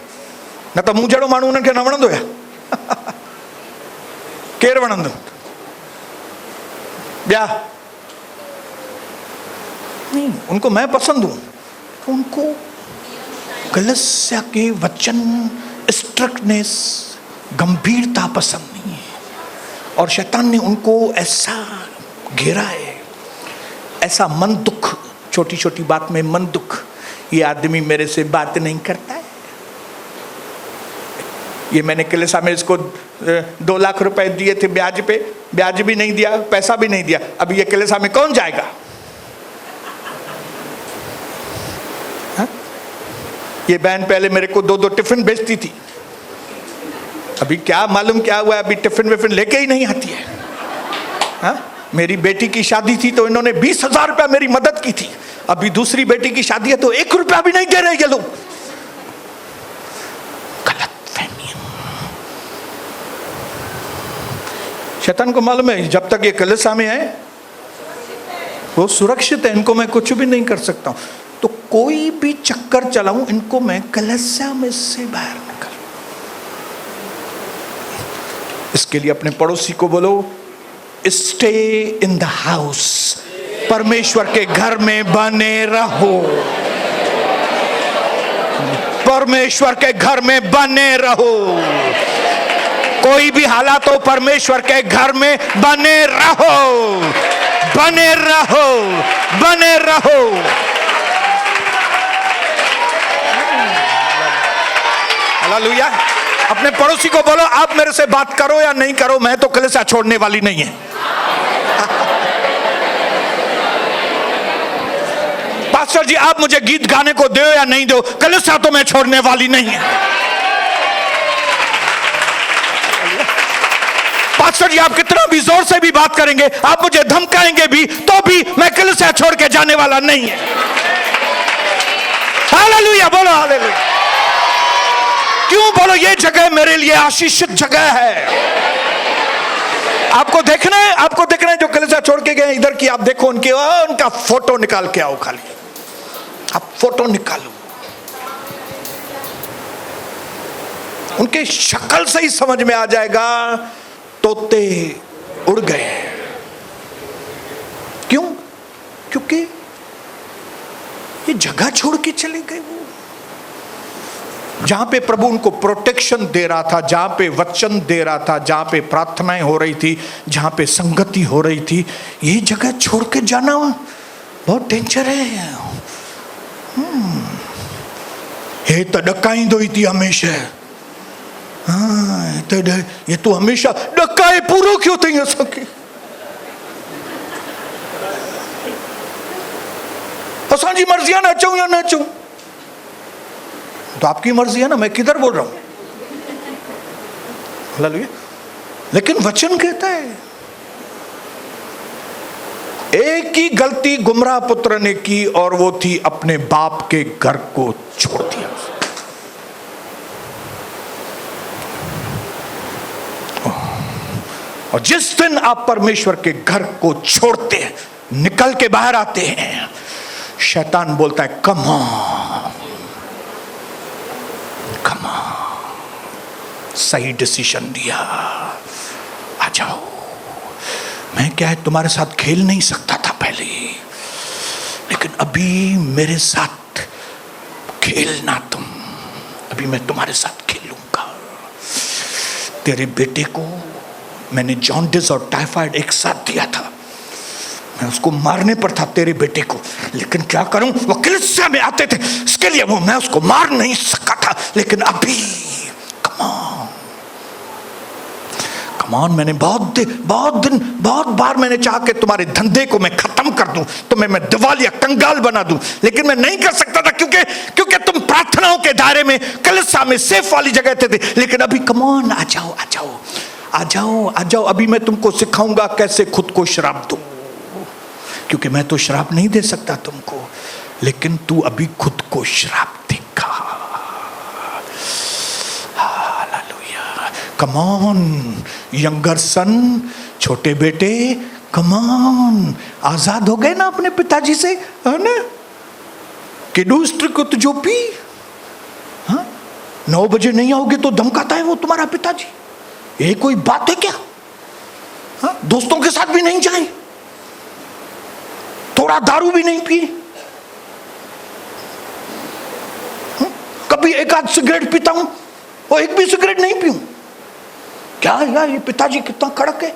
न तो मुंह जड़ो मानू उनके न वणंदो है केर वणंदो ब्या नहीं, उनको मैं पसंद हूं, उनको कलीसिया के वचन, स्ट्रिक्टनेस, गंभीरता पसंद नहीं है। और शैतान ने उनको ऐसा घेरा है, ऐसा मन दुख, छोटी छोटी बात में मन दुख, ये आदमी मेरे से बात नहीं करता है, ये मैंने कलीसिया में इसको 2 लाख रुपए दिए थे ब्याज पे, ब्याज भी नहीं दिया, पैसा भी नहीं दिया, अब ये कलीसिया में कौन जाएगा? हा? ये बहन पहले मेरे को 2-2 टिफिन भेजती थी, अभी क्या मालूम क्या हुआ, अभी टिफिन विफिन लेके ही नहीं आती है। हा? मेरी बेटी की शादी थी तो इन्होंने 20,000 रुपया मेरी मदद की थी, अभी दूसरी बेटी की शादी है तो 1 रुपया भी नहीं दे रहे ये लोग। गलत फहमी। शैतान को मालूम है जब तक ये कलीसिया में है वो सुरक्षित है, इनको मैं कुछ भी नहीं कर सकता हूं, तो कोई भी चक्कर चलाऊं, इनको मैं कलीसिया में से बाहर निकालूं। इसके लिए अपने पड़ोसी को बोलो, स्टे इन द हाउस, परमेश्वर के घर में बने रहो, परमेश्वर के घर में बने रहो। कोई भी हालात हो, परमेश्वर के घर में बने रहो, बने रहो, बने रहो। हालेलुया। अपने पड़ोसी को बोलो, आप मेरे से बात करो या नहीं करो, मैं तो कलीसिया छोड़ने वाली नहीं है। पास्टर जी आप मुझे गीत गाने को दो या नहीं दो, कलीसिया तो मैं छोड़ने वाली नहीं है। पास्टर जी आप कितना भी जोर से भी बात करेंगे, आप मुझे धमकाएंगे भी, तो भी मैं कलीसिया छोड़ के जाने वाला नहीं है। हालेलुया, बोलो हालेलुया। क्यों? बोलो, ये जगह मेरे लिए आशीषित जगह है। आपको देखना है, आपको देखना है जो कलीसिया छोड़ के गए इधर की, आप देखो उनके, उनका फोटो निकाल के आओ, खाली आप फोटो निकालो। उनके शक्ल से ही समझ में आ जाएगा तोते उड़ गए। क्यों? क्योंकि ये जगह छोड़ के चले गए। वो जहां पे प्रभु उनको प्रोटेक्शन दे रहा था, जहां पे वचन दे रहा था, जहां पे प्रार्थनाएं हो रही थी, जहां पे संगति हो रही थी, ये जगह छोड़ के जाना बहुत डेंजर है। ये तो डकाई दो थी हमेशा। हाँ, ये तो हमेशा डकाए पूरो क्यों थी सके। असांजी मर्जी है ना, चाहूं या ना चाहूं, तो आपकी मर्जी है ना, मैं किधर बोल रहा हूं। हालेलुया। लेकिन वचन कहता है एक ही गलती गुमराह पुत्र ने की, और वो थी अपने बाप के घर को छोड़ दिया। और जिस दिन आप परमेश्वर के घर को छोड़ते हैं, निकल के बाहर आते हैं, शैतान बोलता है कम ऑन, कम ऑन, सही डिसीजन दिया, आ जाओ। मैं क्या है तुम्हारे साथ खेल नहीं सकता था पहले, लेकिन अभी मेरे साथ खेलना तुम, अभी मैं तुम्हारे साथ खेलूंगा। तेरे बेटे को मैंने जॉन्डिस और टाइफाइड एक साथ दिया था, मैं उसको मारने पर था तेरे बेटे को, लेकिन क्या करूं, वो कलीसिया में आते थे, इसके लिए वो मैं उसको मार नहीं सका था। लेकिन अभी कमान, मैंने बहुत बार मैंने चाहा कि तुम्हारे धंधे को मैं खत्म कर दूं, तुम्हें मैं दिवालिया कंगाल बना दूं, लेकिन मैं नहीं कर सकता था, क्योंकि तुम प्रार्थनाओं के दायरे में कलीसिया में सेफ वाली जगह थे। लेकिन अभी कमान, आ जाओ आ जाओ आ जाओ आ जाओ, अभी मैं तुमको सिखाऊंगा कैसे खुद को श्राप दूं, क्योंकि मैं तो श्राप नहीं दे सकता तुमको, लेकिन तू अभी खुद को श्राप देगा। हालेलुया। कम ऑन यंगर सन, छोटे बेटे, कम ऑन, आजाद हो गए ना अपने पिताजी से, है ना। किडूस्ट्र को तो जो पी, हाँ 9 बजे नहीं आओगे तो धमकाता है वो तुम्हारा पिताजी, ये कोई बात है क्या? हाँ, दोस्तों के साथ भी नहीं जाए, थोड़ा दारू भी नहीं पिए, कभी एक आध सिगरेट पीता हूं, और एक भी सिगरेट नहीं पीऊं। क्या यार, ये पिताजी कितना कड़क है,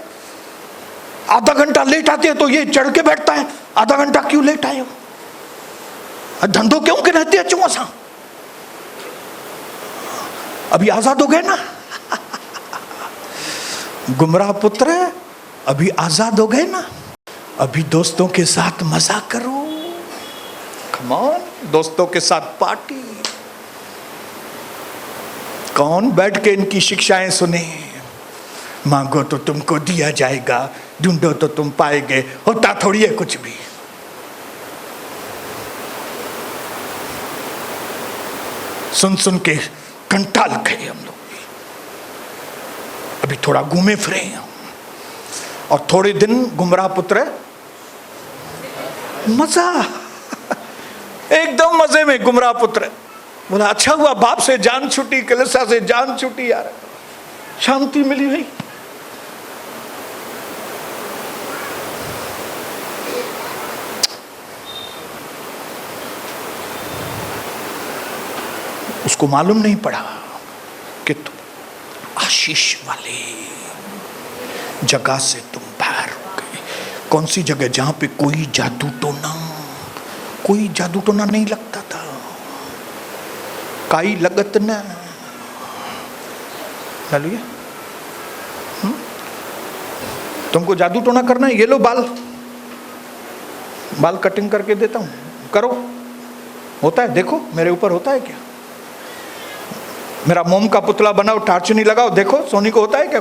आधा घंटा लेट आते हैं तो ये चढ़ के बैठता है, आधा घंटा क्यों लेट आए हो, धंधो क्यों के रहते हैं चुआ। अभी आजाद हो गए ना गुमराह पुत्र, अभी आजाद हो गए ना, अभी दोस्तों के साथ मजा करो, कम ऑन, दोस्तों के साथ पार्टी। कौन बैठ के इनकी शिक्षाएं सुने, मांगो तो तुमको दिया जाएगा, ढूंढो तो तुम पाएंगे, होता थोड़ी है कुछ भी। सुन सुन के कंटाल गए हम लोग, अभी थोड़ा घूमे फिरे, और थोड़े दिन गुमराह पुत्र मजा, एकदम मजे में गुमराह पुत्र बोला अच्छा हुआ बाप से जान छूटी, कलीसिया से जान छूटी, यार शांति मिली भाई, उसको मालूम नहीं पड़ा कि तुम आशीष वाले जगह से तुम बाहर हो गए। कौन सी जगह? जहां पे कोई जादू टोना नहीं लगता था, काई लगत ना। हालेलुया। तुमको जादू टोना करना है, ये लो बाल कटिंग करके देता हूं, करो। होता है, देखो मेरे ऊपर होता है क्या? मेरा मोम का पुतला बनाओ, टार्च नहीं लगाओ, देखो सोनी को होता है क्या?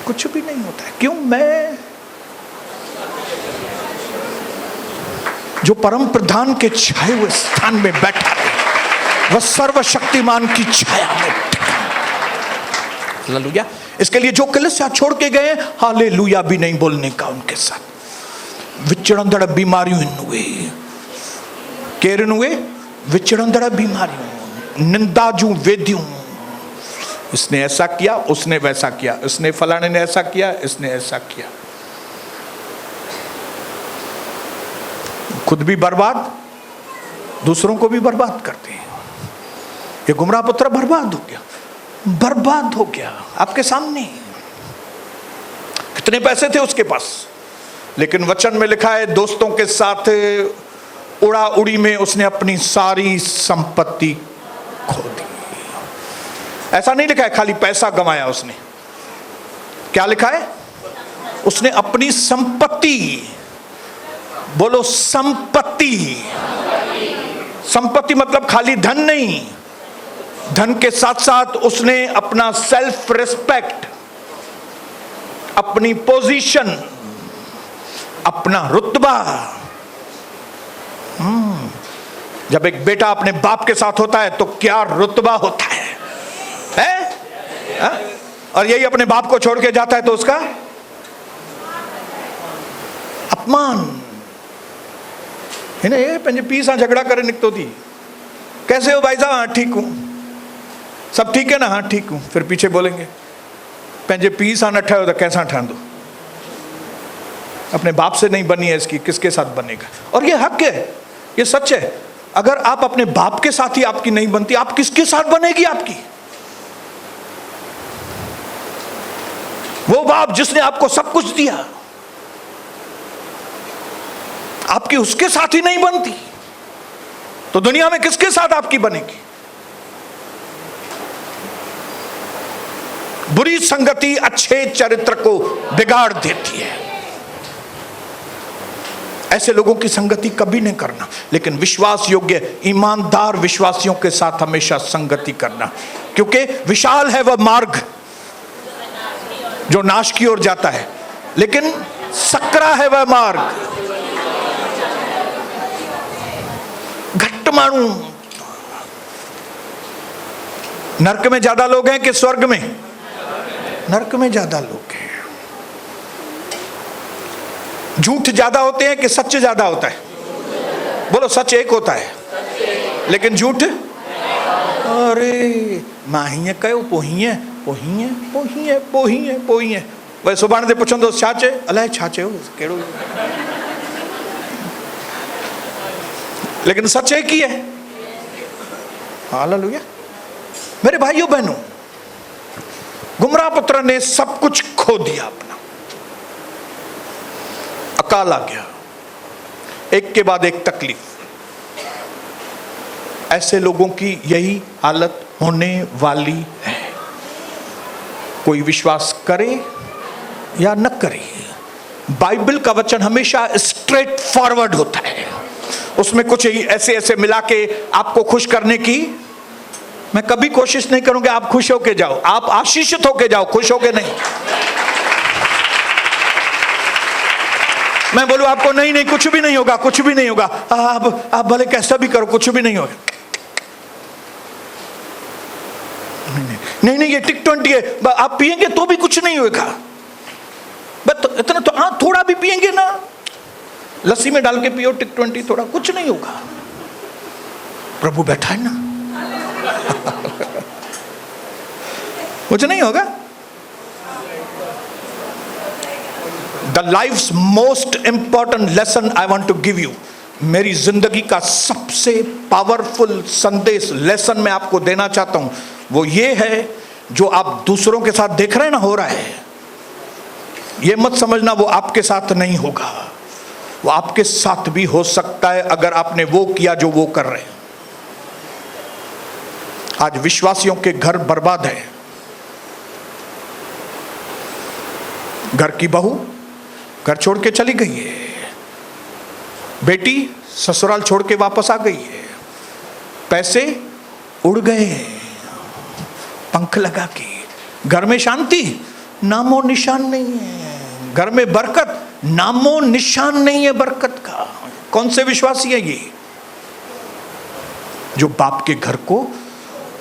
कुछ भी नहीं होता है। क्यों? मैं जो परम प्रधान के छाए हुए स्थान में बैठा है, वह सर्वशक्तिमान की छाया में। हालेलुया। इसके लिए जो कलीसिया छोड़ के गए, हालेलुया भी नहीं बोलने का उनके साथ। विचड़ंदड़ बीमारियों हुए, केरन हुए विचड़ंदड़ बीमारियों, निंदाजू वेदियों, इसने ऐसा किया, उसने वैसा किया, इसने फलाने ने ऐसा किया, इसने ऐसा किया। खुद भी बर्बाद, दूसरों को भी बर्बाद करते हैं। ये गुमराह पुत्र बर्बाद हो गया आपके सामने। कितने पैसे थे उसके पास, लेकिन वचन में लिखा है दोस्तों के साथ उड़ा उड़ी में उसने अपनी सारी संपत्ति खो दी। ऐसा नहीं लिखा है खाली पैसा गंवाया उसने, क्या लिखा है? उसने अपनी संपत्ति, बोलो संपत्ति। संपत्ति मतलब खाली धन नहीं, धन के साथ साथ उसने अपना सेल्फ रिस्पेक्ट, अपनी पोजीशन, अपना रुतबा। जब एक बेटा अपने बाप के साथ होता है तो क्या रुतबा होता है? और यही अपने बाप को छोड़ के जाता है तो उसका अपमान है ना। ये पंजे पी सा झगड़ा करे निकतो थी, कैसे हो भाई साहब? हाँ ठीक हूं। सब ठीक है ना? हाँ ठीक हूं। फिर पीछे बोलेंगे पंजे पी सा न ठहरो तो कैसा ठहर दो। अपने बाप से नहीं बनी है इसकी, किसके साथ बनेगा? और ये हक है, ये सच है। अगर आप अपने बाप के साथ ही आपकी नहीं बनती, आप किसके साथ बनेगी आपकी? वो बाप जिसने आपको सब कुछ दिया, आपकी उसके साथ ही नहीं बनती तो दुनिया में किसके साथ आपकी बनेगी? बुरी संगति अच्छे चरित्र को बिगाड़ देती है। ऐसे लोगों की संगति कभी नहीं करना, लेकिन विश्वास योग्य ईमानदार विश्वासियों के साथ हमेशा संगति करना, क्योंकि विशाल है वह मार्ग जो नाश की ओर जाता है, लेकिन सकरा है वह मार्ग। घट्ट मानू, नरक में ज्यादा लोग हैं कि स्वर्ग में? नरक में ज्यादा लोग हैं। झूठ ज्यादा होते हैं कि सच ज्यादा होता है? बोलो सच एक होता है, लेकिन झूठ, अरे माही कयो पोही वह सुभाणे ते पुछंदो छा चए, अलाए छा चयो कहिड़ो, लेकिन सच एक ही है। हालेलुया। मेरे भाइयों बहनों, गुमराह पुत्र ने सब कुछ खो दिया अपना, अकाल आ गया, एक के बाद एक तकलीफ। ऐसे लोगों की यही हालत होने वाली है, कोई विश्वास करे या न करे। बाइबल का वचन हमेशा स्ट्रेट फॉरवर्ड होता है, उसमें कुछ ऐसे ऐसे मिला के आपको खुश करने की मैं कभी कोशिश नहीं करूंगा। आप खुश होके जाओ, आप आशीषित होके जाओ, खुश होके नहीं। मैं बोलूं आपको नहीं नहीं कुछ भी नहीं होगा, कुछ भी नहीं होगा, आप भले कैसा भी करो कुछ भी नहीं होगा। नहीं नहीं ये टिक 20 है, आप पिएंगे तो भी कुछ नहीं होगा, बस इतना तो हाँ थोड़ा भी पिएंगे ना, लस्सी में डाल के पियो टिक 20, थोड़ा कुछ नहीं होगा, प्रभु बैठा है ना। कुछ नहीं होगा। The life's most important lesson I want to give you, मेरी जिंदगी का सबसे सबसे पावरफुल संदेश लेसन मैं आपको देना चाहता हूं वो ये है, जो आप दूसरों के साथ देख रहे हैं ना हो रहा है, ये मत समझना वो आपके साथ नहीं होगा, वो आपके साथ भी हो सकता है अगर आपने वो किया जो वो कर रहे हैं। आज विश्वासियों के घर बर्बाद है। घर की बहू घर छोड़ के चली गई है, बेटी ससुराल छोड़ के वापस आ गई है, पैसे उड़ गए पंख लगा के, घर में शांति नामो निशान नहीं है, घर में बरकत नामो निशान नहीं है बरकत का। कौन से विश्वासी है ये? जो बाप के घर को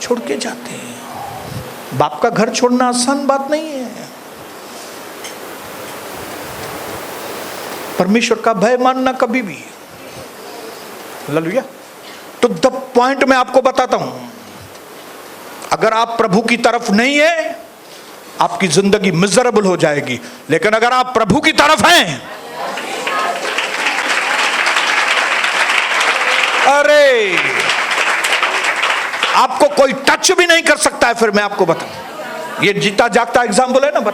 छोड़ के जाते हैं। बाप का घर छोड़ना आसान बात नहीं है। परमेश्वर का भय मानना कभी भी। हालेलुया। तो द पॉइंट मैं आपको बताता हूं, अगर आप प्रभु की तरफ नहीं है आपकी जिंदगी मिजरेबल हो जाएगी, लेकिन अगर आप प्रभु की तरफ हैं, अरे आपको कोई टच भी नहीं कर सकता है। फिर मैं आपको बताऊं, ये जीता जागता एग्जाम्पल है ना,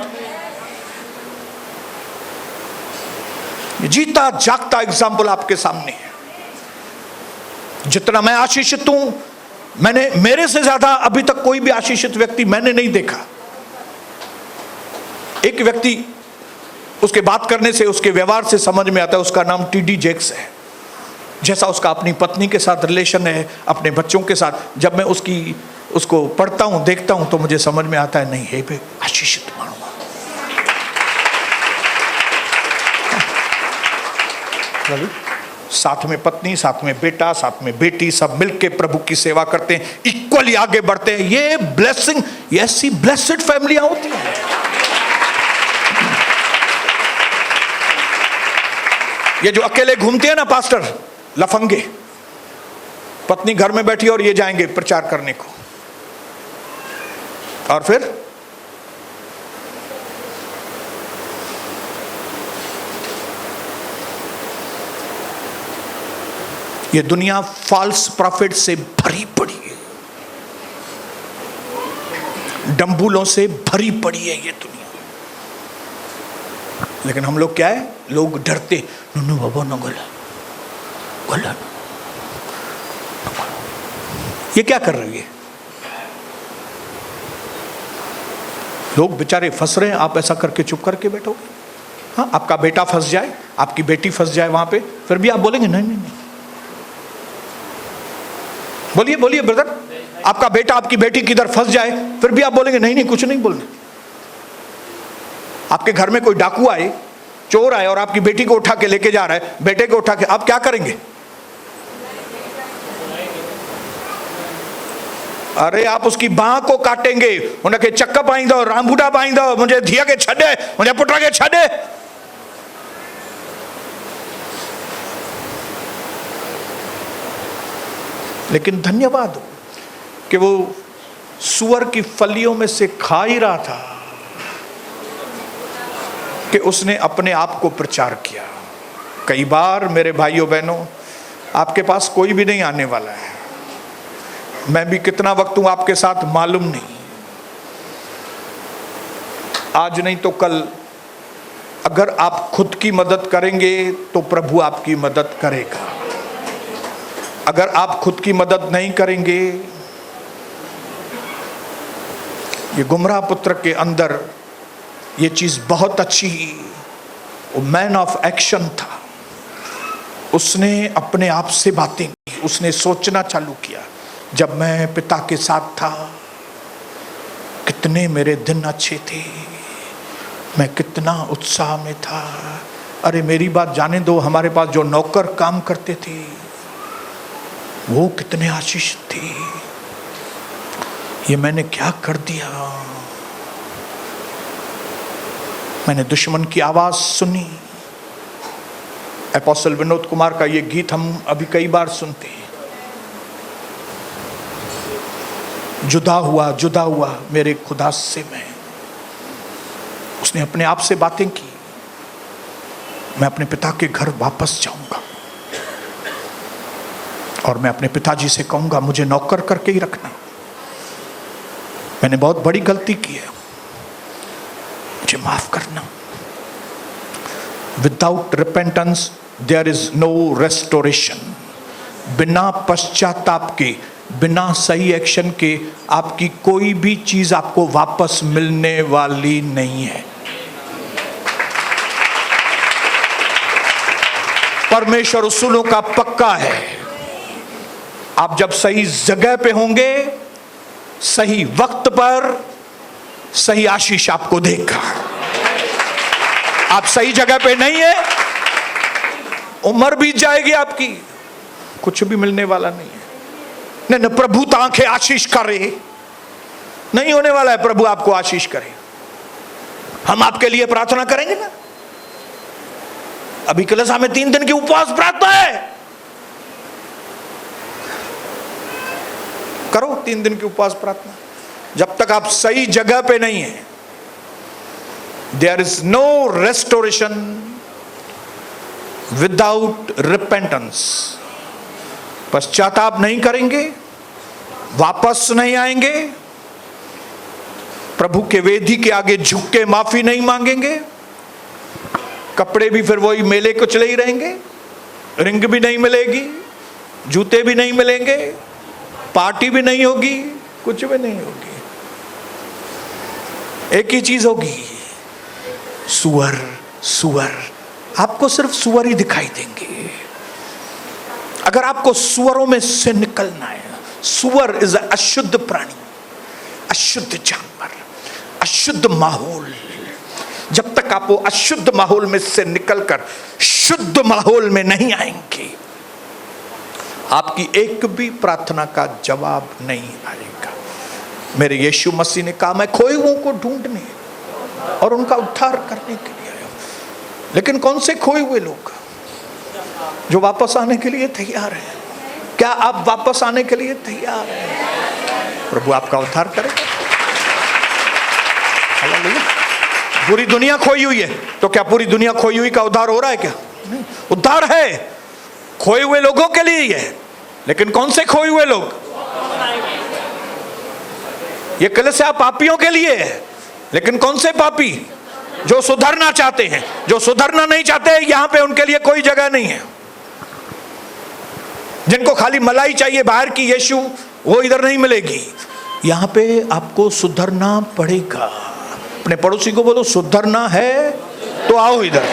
जीता जागता एग्जाम्पल आपके सामने है। जितना मैं आशीषित हूं, मैंने मेरे से ज्यादा अभी तक कोई भी आशीषित व्यक्ति मैंने नहीं देखा। एक व्यक्ति, उसके बात करने से, उसके व्यवहार से समझ में आता है, उसका नाम टीडी जेक्स है। जैसा उसका अपनी पत्नी के साथ रिलेशन है, अपने बच्चों के साथ, जब मैं उसको पढ़ता हूं, देखता हूं, तो मुझे समझ में आता है नहीं है पे आशीषित मानो। साथ में पत्नी, साथ में बेटा, साथ में बेटी, सब मिलके प्रभु की सेवा करते हैं, इक्वली आगे बढ़ते हैं। ये ब्लेसिंग, ऐसी ब्लेसेड फैमिलियां होती हैं। ये जो अकेले घूमते हैं ना पास्टर, लफंगे, पत्नी घर में बैठी और ये जाएंगे प्रचार करने को, और फिर ये दुनिया फॉल्स प्रॉफिट से भरी पड़ी है, डंबूलों से भरी पड़ी है ये दुनिया। लेकिन हम लोग क्या है, लोग डरते, नो बाबा न गला गला, ये क्या कर रही है? लोग बेचारे फंस रहे हैं, आप ऐसा करके चुप करके बैठोगे? हाँ, आपका बेटा फंस जाए, आपकी बेटी फंस जाए वहां पे, फिर भी आप बोलेंगे नहीं नहीं नहीं। बोलिए बोलिए ब्रदर, आपका बेटा आपकी बेटी किधर फंस जाए, फिर भी आप बोलेंगे नहीं नहीं कुछ नहीं बोलना। आपके घर में कोई डाकू आए, चोर आए और आपकी बेटी को उठा के लेके जा रहा है, बेटे को उठा के, आप क्या करेंगे? अरे आप उसकी बाह को काटेंगे, उनके चक्का पाई दो, रामबूटा पाई दो, मुझे धिया के छड़े, मुझे पुटरा के छड़े। लेकिन धन्यवाद कि वो सुअर की फलियों में से खा ही रहा था कि उसने अपने आप को प्रचार किया। कई बार मेरे भाइयों बहनों, आपके पास कोई भी नहीं आने वाला है। मैं भी कितना वक्त हूं आपके साथ मालूम नहीं, आज नहीं तो कल। अगर आप खुद की मदद करेंगे तो प्रभु आपकी मदद करेगा। अगर आप खुद की मदद नहीं करेंगे, ये गुमराह पुत्र के अंदर ये चीज बहुत अच्छी, वो मैन ऑफ एक्शन था। उसने अपने आप से बातें की, उसने सोचना चालू किया, जब मैं पिता के साथ था कितने मेरे दिन अच्छे थे, मैं कितना उत्साह में था। अरे मेरी बात जाने दो, हमारे पास जो नौकर काम करते थे वो कितने आशीषित थे। ये मैंने क्या कर दिया? मैंने दुश्मन की आवाज सुनी। अपोस्टल विनोद कुमार का ये गीत हम अभी कई बार सुनते हैं, जुदा हुआ मेरे खुदा से मैं। उसने अपने आप से बातें की, मैं अपने पिता के घर वापस जाऊंगा। और मैं अपने पिताजी से कहूंगा मुझे नौकर करके ही रखना, मैंने बहुत बड़ी गलती की है, मुझे माफ करना। Without repentance there is no restoration. बिना पश्चाताप के, बिना सही एक्शन के आपकी कोई भी चीज आपको वापस मिलने वाली नहीं है। परमेश्वर उसूलों का पक्का है। आप जब सही जगह पे होंगे, सही वक्त पर, सही आशीष आपको देगा। आप सही जगह पे नहीं है, उम्र बीत जाएगी आपकी, कुछ भी मिलने वाला नहीं है। नहीं, प्रभु तो आंखें आशीष करे, नहीं होने वाला है प्रभु आपको आशीष करे। हम आपके लिए प्रार्थना करेंगे ना, अभी कलशा में 3 दिन की उपवास प्रार्थना है, करो 3 दिन की उपवास प्रार्थना। जब तक आप सही जगह पे नहीं है, there is no restoration without repentance. पश्चाताप नहीं करेंगे, वापस नहीं आएंगे, प्रभु के वेदी के आगे झुक के माफी नहीं मांगेंगे, कपड़े भी फिर वही मेले को चले ही रहेंगे, रिंग भी नहीं मिलेगी, जूते भी नहीं मिलेंगे, पार्टी भी नहीं होगी, कुछ भी नहीं होगी। एक ही चीज होगी, सुअर सुअर। आपको सिर्फ सुअर ही दिखाई देंगे। अगर आपको सुअरों में से निकलना है, सुअर इज अशुद्ध प्राणी, अशुद्ध जानवर, अशुद्ध माहौल। जब तक आप वो अशुद्ध माहौल में से निकलकर शुद्ध माहौल में नहीं आएंगे, आपकी एक भी प्रार्थना का जवाब नहीं आएगा। मेरे यीशु मसीह ने कहा, मैं खोए हुओं को ढूंढने और उनका उद्धार करने के लिए आया। लेकिन कौन से खोए हुए लोग जो वापस आने के लिए तैयार हैं? क्या आप वापस आने के लिए तैयार हैं? प्रभु आपका उद्धार करेगा। हालेलुया। पूरी दुनिया खोई हुई है, तो क्या पूरी दुनिया खोई हुई का उद्धार हो रहा है क्या? नहीं, उद्धार है खोए हुए लोगों के लिए ही है। लेकिन कौन से खोए हुए लोग? ये कलीसिया पापियों के लिए है। लेकिन कौन से पापी? जो सुधरना चाहते हैं। जो सुधरना नहीं चाहते, यहां पे उनके लिए कोई जगह नहीं है। जिनको खाली मलाई चाहिए बाहर की यीशु, वो इधर नहीं मिलेगी। यहां पे आपको सुधरना पड़ेगा। अपने पड़ोसी को बोलो, सुधरना है तो आओ इधर,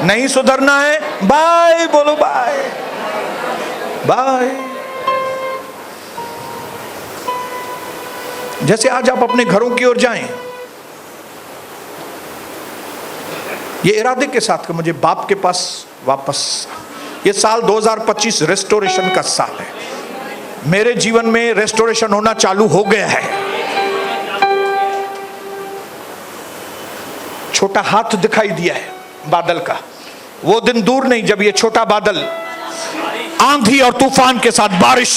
नहीं सुधरना है बाय बोलो, बाय बाय। जैसे आज आप अपने घरों की ओर जाएं, ये इरादे के साथ कि मुझे बाप के पास वापस। ये साल 2025 रेस्टोरेशन का साल है। मेरे जीवन में रेस्टोरेशन होना चालू हो गया है। छोटा हाथ दिखाई दिया है बादल का। वो दिन दूर नहीं जब ये छोटा बादल आंधी और तूफान के साथ बारिश।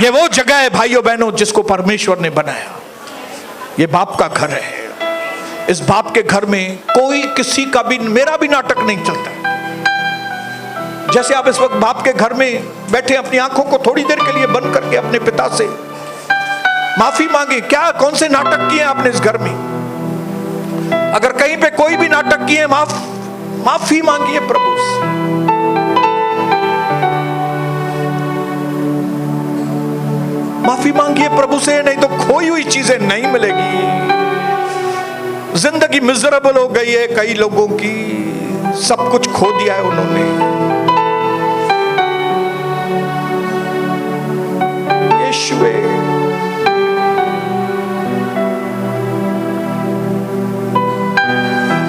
ये वो जगह है भाइयों बहनों जिसको परमेश्वर ने बनाया। ये बाप का घर है। इस बाप के घर में कोई किसी का भी, मेरा भी नाटक नहीं चलता। जैसे आप इस वक्त बाप के घर में बैठे अपनी आंखों को थोड़ी देर के लिए बंद करके अपने पिता से माफी मांगे। क्या कौन से नाटक किए आपने इस घर में? अगर कहीं पे कोई भी नाटक किए, माफी मांगिए प्रभु से। माफी मांगिए प्रभु से, नहीं तो खोई हुई चीजें नहीं मिलेगी। जिंदगी मिजरेबल हो गई है कई लोगों की, सब कुछ खो दिया है उन्होंने। यीशुए,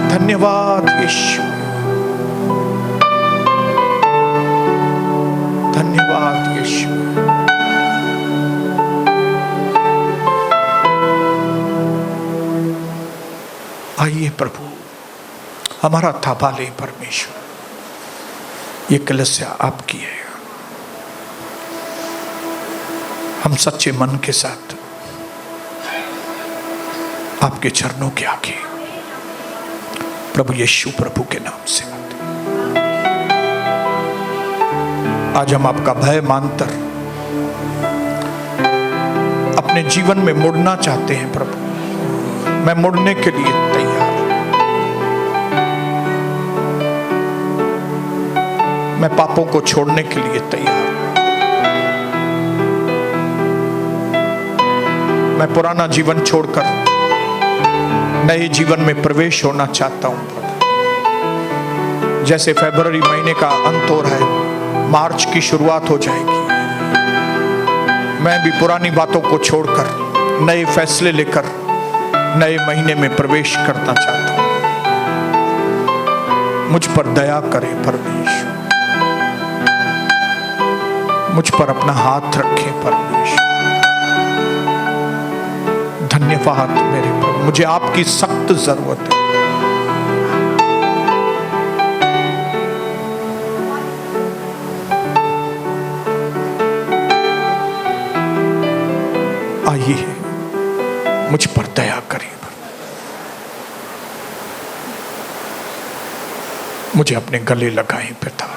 धन्यवाद यीशु, धन्यवाद यीशु। आइए प्रभु, हमारा थापाले परमेश्वर, ये कलीसिया आपकी है। हम सच्चे मन के साथ आपके चरणों के आगे प्रभु यीशु प्रभु के नाम से आते हैं। आज हम आपका भय मानकर अपने जीवन में मुड़ना चाहते हैं प्रभु। मैं मुड़ने के लिए तैयार, मैं पापों को छोड़ने के लिए तैयार, मैं पुराना जीवन छोड़कर नए जीवन में प्रवेश होना चाहता हूं प्रभु। जैसे फरवरी महीने का अंत हो रहा है, मार्च की शुरुआत हो जाएगी, मैं भी पुरानी बातों को छोड़कर नए फैसले लेकर नए महीने में प्रवेश करना चाहता हूं। मुझ पर दया करे परमेश्वर, मुझ पर अपना हाथ रखे परमेश्वर। धन्यवाद मेरे प्रभु, मुझे आपकी सख्त जरूरत है। आइए मुझ पर दया करिए, मुझे अपने गले लगाएं पिता।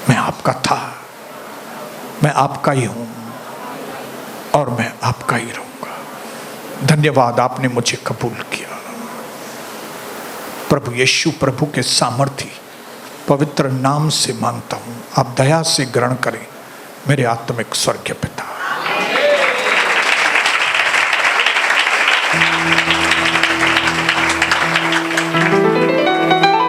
मैं आपका था, मैं आपका ही हूं और मैं आपका ही रहूंगा। धन्यवाद, आपने मुझे कबूल किया। प्रभु यीशु प्रभु के सामर्थी पवित्र नाम से मांगता हूं, आप दया से ग्रहण करें मेरे आत्मिक स्वर्गीय पिता।